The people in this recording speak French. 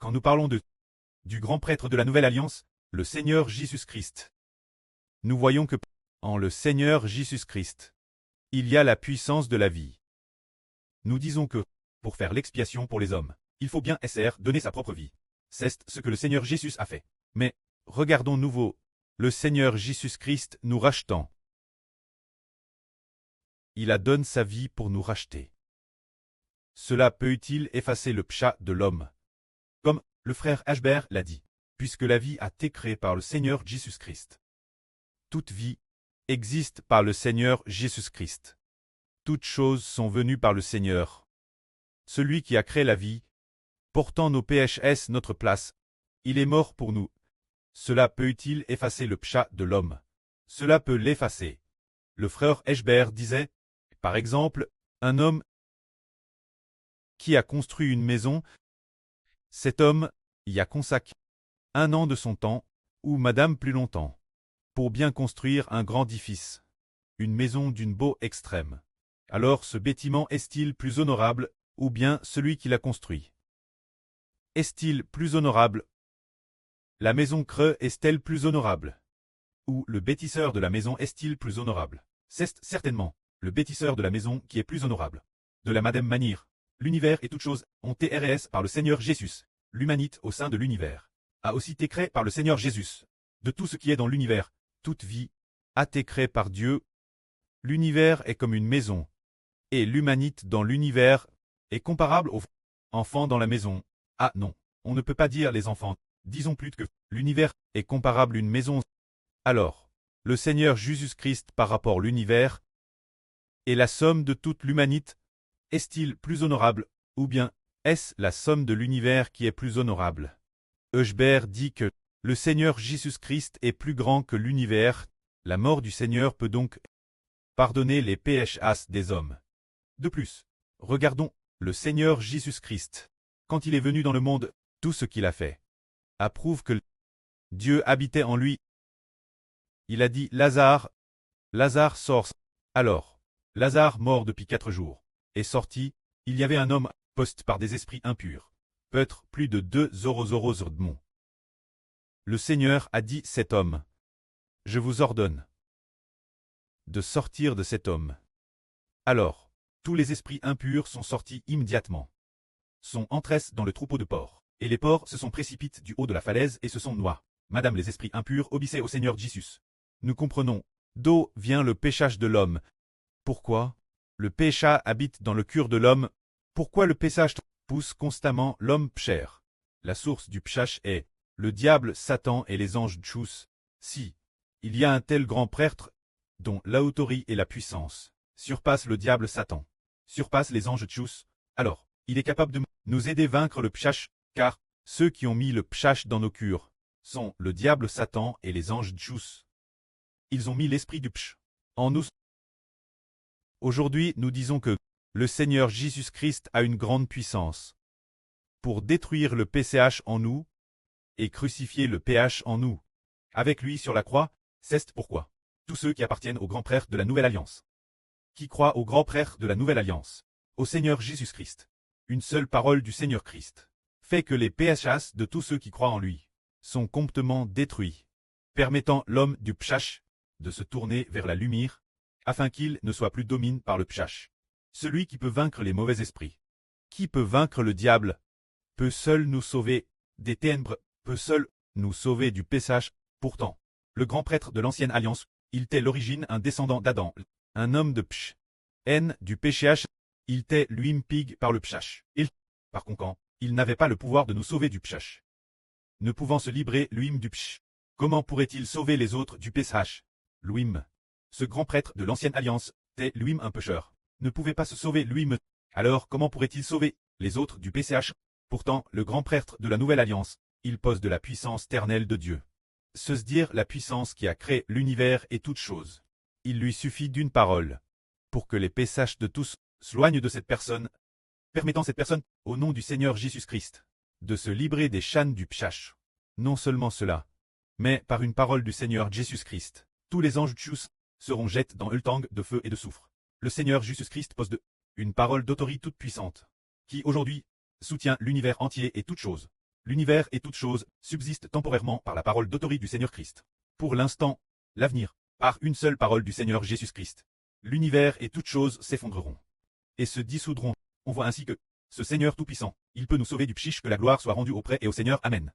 Quand nous parlons du grand prêtre de la Nouvelle Alliance, le Seigneur Jésus-Christ, nous voyons que, en le Seigneur Jésus-Christ, il y a la puissance de la vie. Nous disons que, pour faire l'expiation pour les hommes, il faut bien donner sa propre vie. C'est ce que le Seigneur Jésus a fait. Mais, regardons nouveau, le Seigneur Jésus-Christ nous rachetant. Il a donné sa vie pour nous racheter. Cela peut-il effacer le péché de l'homme? Comme le frère Ashbert l'a dit, puisque la vie a été créée par le Seigneur Jésus-Christ. Toute vie existe par le Seigneur Jésus-Christ. Toutes choses sont venues par le Seigneur. Celui qui a créé la vie, portant nos péchés notre place, il est mort pour nous. Cela peut-il effacer le péché de l'homme? Cela peut l'effacer. Le frère Ashbert disait, par exemple, un homme qui a construit une maison, cet homme y a consacré 1 an de son temps, ou madame plus longtemps, pour bien construire un grand édifice, une maison d'une beauté extrême. Alors ce bâtiment est-il plus honorable, ou bien celui qui l'a construit? Est-il plus honorable? La maison creux est-elle plus honorable? Ou le bâtisseur de la maison est-il plus honorable? C'est certainement le bâtisseur de la maison qui est plus honorable. De la même manière, l'univers et toutes choses ont été créées par le Seigneur Jésus. L'humanité au sein de l'univers a aussi été créée par le Seigneur Jésus. De tout ce qui est dans l'univers, toute vie a été créée par Dieu. L'univers est comme une maison, et l'humanité dans l'univers est comparable aux enfants dans la maison. Ah non, on ne peut pas dire les enfants, disons plus que l'univers est comparable à une maison. Alors, le Seigneur Jésus-Christ par rapport à l'univers est la somme de toute l'humanité. Est-il plus honorable, ou bien est-ce la somme de l'univers qui est plus honorable? Ashbert dit que le Seigneur Jésus-Christ est plus grand que l'univers. La mort du Seigneur peut donc pardonner les péchés des hommes. De plus, regardons le Seigneur Jésus-Christ. Quand il est venu dans le monde, tout ce qu'il a fait approuve que Dieu habitait en lui. Il a dit Lazare, Lazare sort. Alors, Lazare, mort depuis 4 jours, est sorti. Il y avait un homme posté par des esprits impurs, peut-être plus de 2 démons. Le Seigneur a dit cet homme, je vous ordonne de sortir de cet homme. Alors, tous les esprits impurs sont sortis immédiatement, sont entrés dans le troupeau de porcs, et les porcs se sont précipités du haut de la falaise et se sont noyés. Madame, les esprits impurs obéissaient au Seigneur Jésus. Nous comprenons, d'où vient le péchage de l'homme. Pourquoi? Le péché habite dans le cœur de l'homme. Pourquoi le péchage pousse constamment l'homme pécheur? La source du péchage est le diable, Satan et les anges Tchous. Si il y a un tel grand prêtre, dont l'autorité et la puissance surpassent le diable Satan, surpassent les anges Tchous, alors il est capable de nous aider à vaincre le péchage, car ceux qui ont mis le péchage dans nos cœurs sont le diable Satan et les anges Tchous. Ils ont mis l'esprit du péché en nous. Aujourd'hui, nous disons que le Seigneur Jésus-Christ a une grande puissance pour détruire le péché en nous et crucifier le péché en nous. Avec lui sur la croix, c'est pourquoi tous ceux qui appartiennent au grand prêtre de la Nouvelle Alliance, qui croient au grand prêtre de la Nouvelle Alliance, au Seigneur Jésus-Christ, une seule parole du Seigneur Christ, fait que les péchés de tous ceux qui croient en lui sont complètement détruits, permettant l'homme du péché de se tourner vers la lumière, afin qu'il ne soit plus dominé par le péché. Celui qui peut vaincre les mauvais esprits, qui peut vaincre le diable, peut seul nous sauver des ténèbres, peut seul nous sauver du péché. Pourtant, le grand prêtre de l'ancienne alliance, il était l'origine un descendant d'Adam, un homme de péché. Haine du péché, il était lui-même pig par le péché. Par conséquent, il n'avait pas le pouvoir de nous sauver du péché. Ne pouvant se libérer lui-même du péché, comment pourrait-il sauver les autres du péché? Lui-même, ce grand prêtre de l'ancienne alliance, était lui-même un pécheur, ne pouvait pas se sauver lui-même. Alors comment pourrait-il sauver les autres du péché? Pourtant, le grand prêtre de la nouvelle alliance, il pose de la puissance éternelle de Dieu. Se dire la puissance qui a créé l'univers et toutes choses. Il lui suffit d'une parole pour que les péchés de tous s'éloignent de cette personne, permettant cette personne, au nom du Seigneur Jésus-Christ, de se libérer des chaînes du péché. Non seulement cela, mais par une parole du Seigneur Jésus-Christ, tous les anges Tchous seront jetés dans le tangue de feu et de soufre. Le Seigneur Jésus-Christ pose une parole d'autorité toute puissante, qui aujourd'hui soutient l'univers entier et toutes choses. L'univers et toutes choses subsistent temporairement par la parole d'autorité du Seigneur Christ. Pour l'instant, l'avenir, par une seule parole du Seigneur Jésus-Christ. L'univers et toutes choses s'effondreront et se dissoudront. On voit ainsi que ce Seigneur Tout-Puissant, il peut nous sauver du pchiche, que la gloire soit rendue auprès et au Seigneur. Amen.